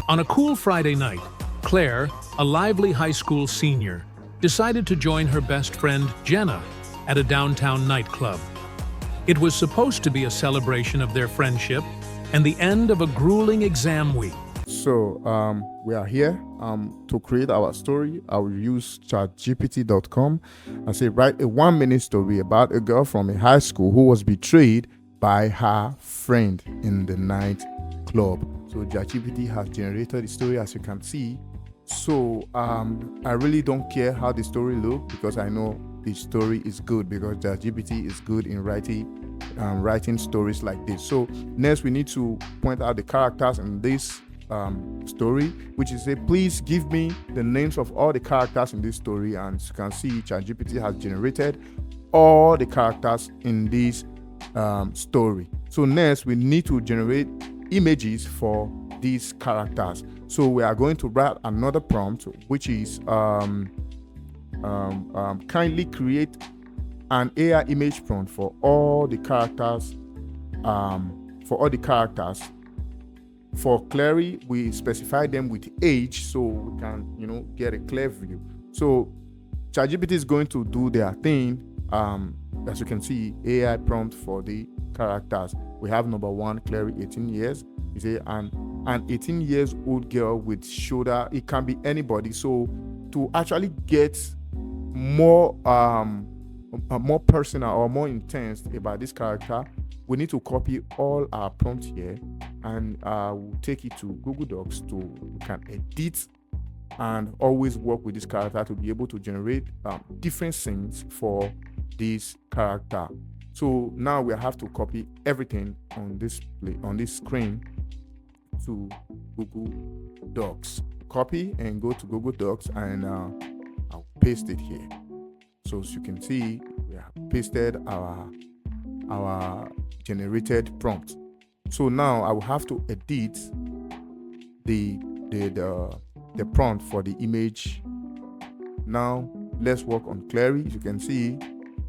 On a cool Friday night, Claire, a lively high school senior, decided to join her best friend Jenna at a downtown nightclub. It was supposed to be a celebration of their friendship and the end of a grueling exam week. So we are here to create our story. I will use chatgpt.com and say write a 1-minute story about a girl from a high school who was betrayed by her friend in the nightclub. So ChatGPT has generated the story, as you can see. So I really don't care how the story looks, because I know the story is good, because ChatGPT is good in writing stories like this. So next we need to point out the characters in this story, which is say, please give me the names of all the characters in this story. And as you can see, ChatGPT has generated all the characters in this story. So next we need to generate images for these characters. So we are going to write another prompt, which is kindly create an AI image prompt for all the characters. For Clary, we specify them with age so we can, get a clear view. So ChatGPT is going to do their thing. As you can see, AI prompt for the characters. We have number 1, Clary, 18 years. You say an 18 years old girl with shoulder. It can be anybody. So to actually get more personal or more intense about this character, we need to copy all our prompts here, and we'll take it to Google Docs to we can edit and always work with this character to be able to generate different scenes for this character. So now we have to copy everything on this screen to Google Docs. Copy and go to Google Docs, and I'll paste it here. So as you can see, we have pasted our generated prompt. So now I will have to edit the prompt for the image. Now let's work on Clary. As you can see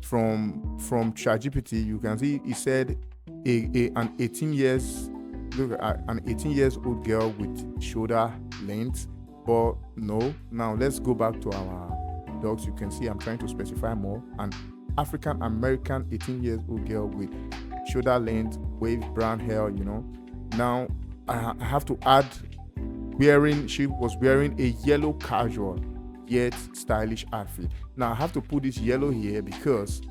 from ChatGPT, you can see it said an 18 years old girl with shoulder length, but no. Now let's go back to our docs. You can see I'm trying to specify more. An African American 18 years old girl with shoulder length, waved brown hair. Now I have to add she was wearing a yellow casual yet stylish outfit. Now I have to put this yellow here because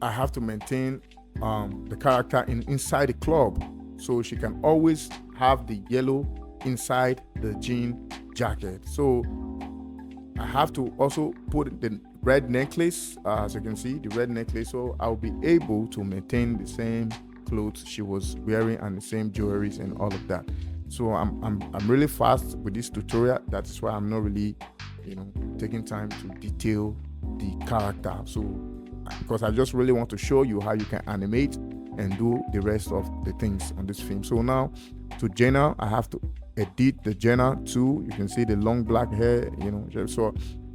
I have to maintain the character inside the club, so she can always have the yellow inside the jean jacket. So I have to also put the red necklace, as you can see, the red necklace, so I'll be able to maintain the same clothes she was wearing and the same jewelries and all of that. So I'm really fast with this tutorial. That's why I'm not really taking time to detail the character. So because I just really want to show you how you can animate and do the rest of the things on this film. So now to Jenna, I have to edit the Jenna too. You can see the long black hair, so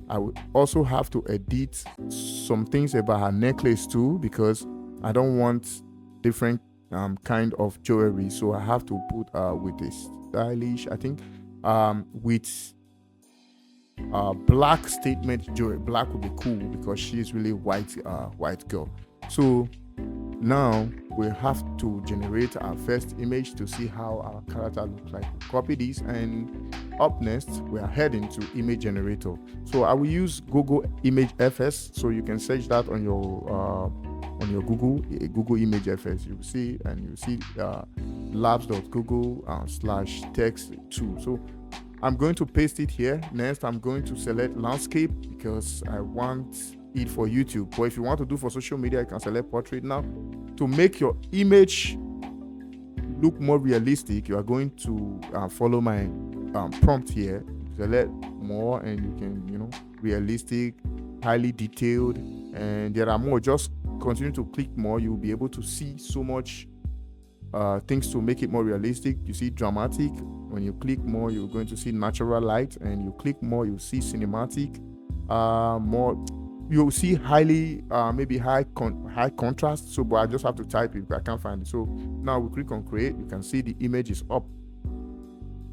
I would also have to edit some things about her necklace too, because I don't want different kind of jewelry. So I have to put with this stylish, I think with black statement jewelry. Black would be cool because she's really white girl. So now we have to generate our first image to see how our character looks like. Copy this, and up next we are heading to image generator. So I will use Google Image FS, so you can search that on your Google Image FS. You see labs.google/text2. So I'm going to paste it here. Next, I'm going to select landscape because I want it for YouTube. But if you want to do for social media, you can select portrait. Now, to make your image look more realistic, you are going to follow my prompt here. Select more, and you can, realistic, highly detailed, and there are more. Just continue to click more. You'll be able to see so much things to make it more realistic. You see dramatic. When you click more, you're going to see natural light, and you click more, you see cinematic. More you'll see highly maybe high contrast. So but I just have to type it, but I can't find it. So now we click on create. You can see the image is up.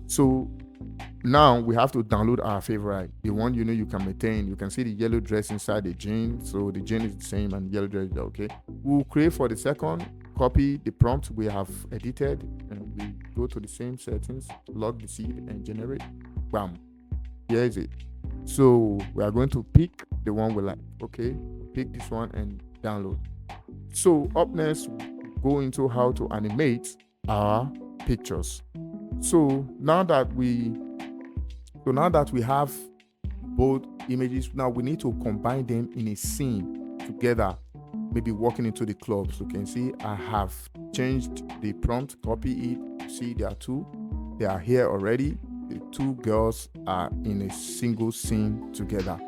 So now we have to download our favorite, the one you can maintain. You can see the yellow dress inside the jean, so the jean is the same and the yellow dress is okay. We'll create for the second, copy the prompt we have edited, and we go to the same settings, log the seed and generate. Bam, here is it. So we are going to pick the one we like. Okay, pick this one and download. So up next, go into how to animate our pictures. So now that we have both images, now we need to combine them in a scene together, maybe walking into the club. So you can see I have changed the prompt, copy it. See, there are two. They are here already. The two girls are in a single scene together.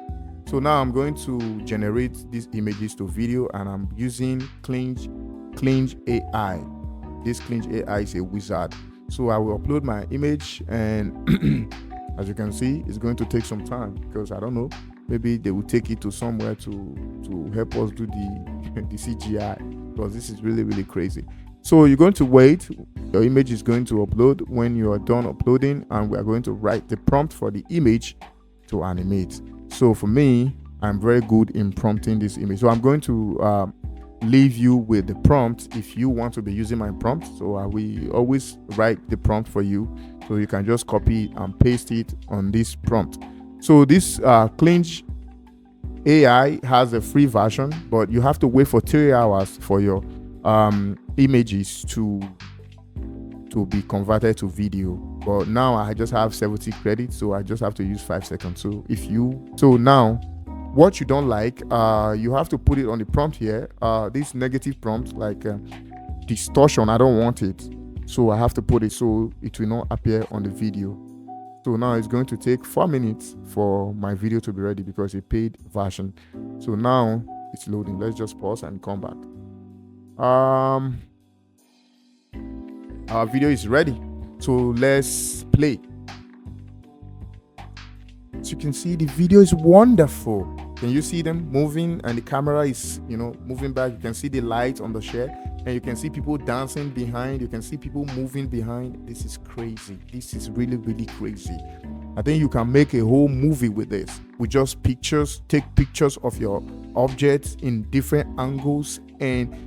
So now I'm going to generate these images to video, and I'm using Clinge AI. This Clinge AI is a wizard. So I will upload my image, and as you can see, it's going to take some time because I don't know, maybe they will take it to somewhere to help us do the CGI, because this is really, really crazy. So you're going to wait. Your image is going to upload. When you are done uploading, and we are going to write the prompt for the image to animate. So for me, I'm very good in prompting this image. So I'm going to leave you with the prompt if you want to be using my prompt. So I will always write the prompt for you, so you can just copy and paste it on this prompt. So this Clinge AI has a free version, but you have to wait for 3 hours for your images to be converted to video. But now I just have 70 credits, so I just have to use 5 seconds. So now what you don't like, you have to put it on the prompt here. This negative prompt, like distortion, I don't want it, so I have to put it so it will not appear on the video. So now it's going to take 4 minutes for my video to be ready because it's a paid version. So now it's loading. Let's just pause and come back. Our video is ready, so let's play. As you can see, the video is wonderful. Can you see them moving, and the camera is moving back? You can see the light on the share, and you can see people dancing behind. You can see people moving behind. This is crazy. This is really, really crazy. I think you can make a whole movie with this, with just pictures. Take pictures of your objects in different angles and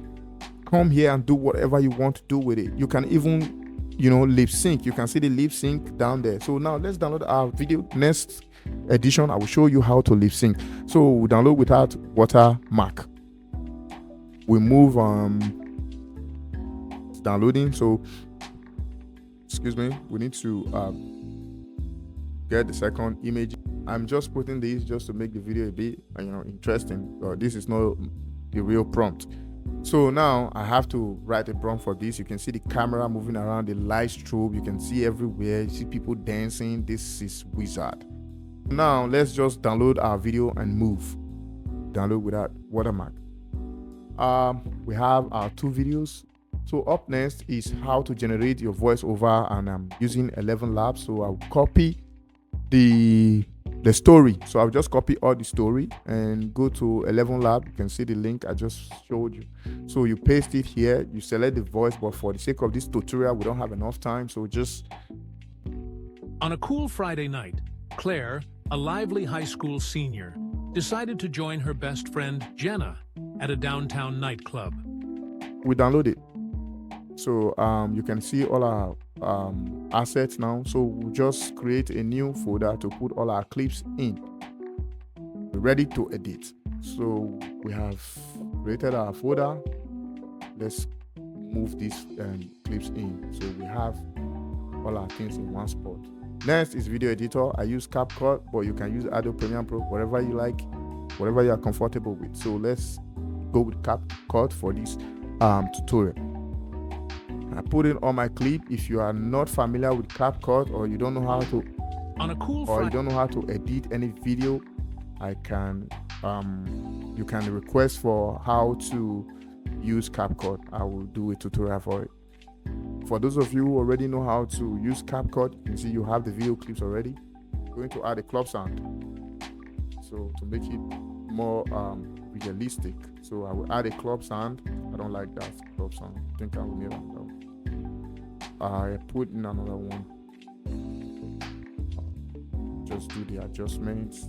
come here and do whatever you want to do with it. You can even lip sync. You can see the lip sync down there. So now let's download our video. Next edition, I will show you how to lip sync. So we download without watermark. We move it's downloading. So excuse me, we need to get the second image. I'm just putting these just to make the video a bit interesting. This is not the real prompt. So now I have to write a prompt for this. You can see the camera moving around, the light strobe. You can see everywhere. You see people dancing. This is wizard. Now let's just download our video and move. Download without watermark. We have our 2 videos. So up next is how to generate your voiceover, and I'm using 11 Labs. So I'll copy the story. So I'll just copy all the story and go to 11 Lab. You can see the link I just showed you. So you paste it here. You select the voice, but for the sake of this tutorial, we don't have enough time. So just on a cool Friday night, Claire, a lively high school senior, decided to join her best friend Jenna at a downtown nightclub. We download it. So you can see all our assets now. So we'll just create a new folder to put all our clips in. We're ready to edit. So we have created our folder. Let's move these clips in. So we have all our things in one spot. Next is video editor. I use CapCut, but you can use Adobe Premiere Pro, whatever you like, whatever you are comfortable with. So let's go with CapCut for this tutorial. I put in all my clip. If you are not familiar with CapCut, or you don't know how to you don't know how to edit any video, you can request for how to use CapCut. I will do a tutorial for it. For those of you who already know how to use CapCut, you can see you have the video clips already. I'm going to add a club sound, so to make it more realistic. So I will add a club sound. I don't like that club sound. I think I will need another one. I put in another one. Just do the adjustments.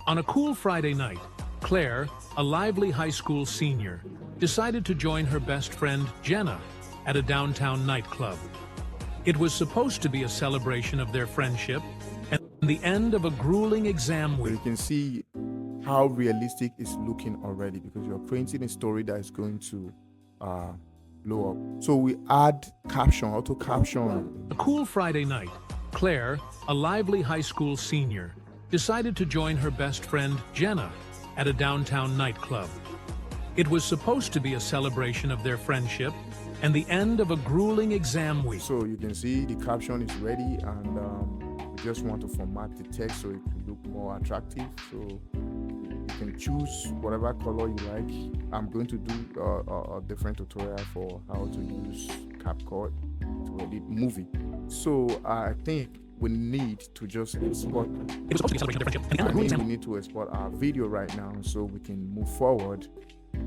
On a cool Friday night, Claire, a lively high school senior, decided to join her best friend, Jenna, at a downtown nightclub. It was supposed to be a celebration of their friendship and the end of a grueling exam So week. you can see how realistic it's looking already, because you're creating a story that is going to blow up. So we add caption, auto caption. A cool Friday night, Claire, a lively high school senior, decided to join her best friend, Jenna, at a downtown nightclub. It was supposed to be a celebration of their friendship and the end of a grueling exam week. So you can see the caption is ready, and we just want to format the text so it can look more attractive. So you can choose whatever color you like. I'm going to do a different tutorial for how to use CapCut to edit movie. So I think we need to just export. It was supposed to be a celebration of their friendship and the end of a grueling exam We need to export our video right now so we can move forward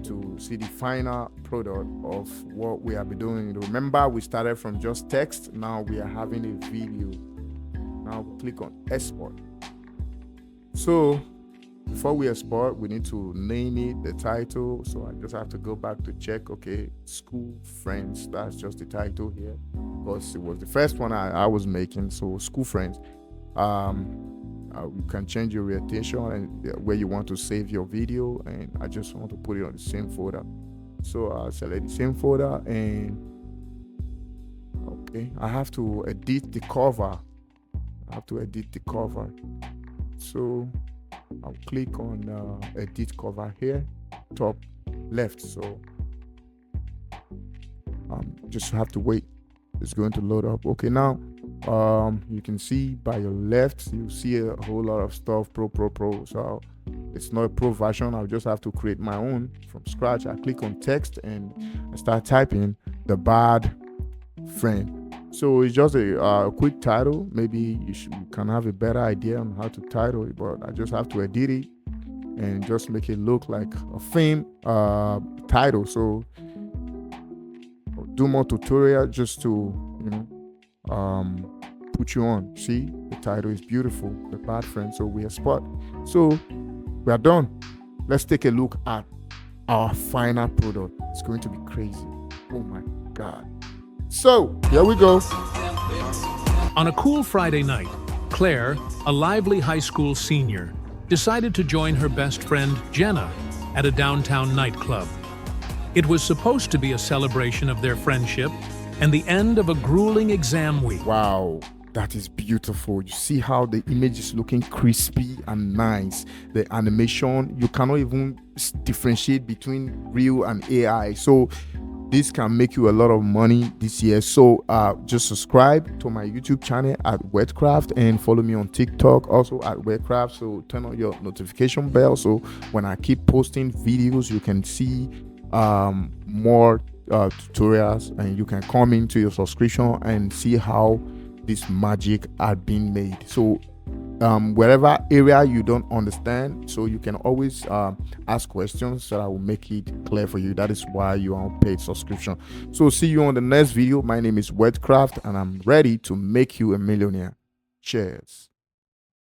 to see the final product of what we have been doing. Remember, we started from just text. Now we are having a video. Now click on export. So before we export, we need to name it, the title. So I just have to go back to check. Okay, school friends. That's just the title here, because it was the first one I was making. So school friends. You can change your orientation and where you want to save your video, and I just want to put it on the same folder. So I'll select the same folder, and okay, I have to edit the cover. So I'll click on edit cover here, top left. So just have to wait. It's going to load up. Okay, now you can see by your left, you see a whole lot of stuff, pro. So it's not a pro version. I'll just have to create my own from scratch. I click on text and I start typing the bad friend. So it's just a quick title. Maybe you can have a better idea on how to title it, but I just have to edit it and just make it look like a film title. So I'll do more tutorial just to put you on. See, the title is beautiful, the bad friend. So we export. So we are done. Let's take a look at our final product. It's going to be crazy. Oh my god. So here we go. On a cool Friday night, Claire, a lively high school senior, decided to join her best friend, Jenna, at a downtown nightclub. It was supposed to be a celebration of their friendship and the end of a grueling exam week. Wow, that is beautiful. You see how the image is looking crispy and nice. The animation, you cannot even differentiate between real and AI. So this can make you a lot of money this year. So just subscribe to my YouTube channel at Wetcraft and follow me on TikTok also at Wetcraft. So turn on your notification bell, so when I keep posting videos, you can see more tutorials, and you can come into your subscription and see how this magic had been made. So wherever area you don't understand, so you can always ask questions, so I will make it clear for you. That is why you are on paid subscription. So see you on the next video. My name is Wetcraft, and I'm ready to make you a millionaire. Cheers.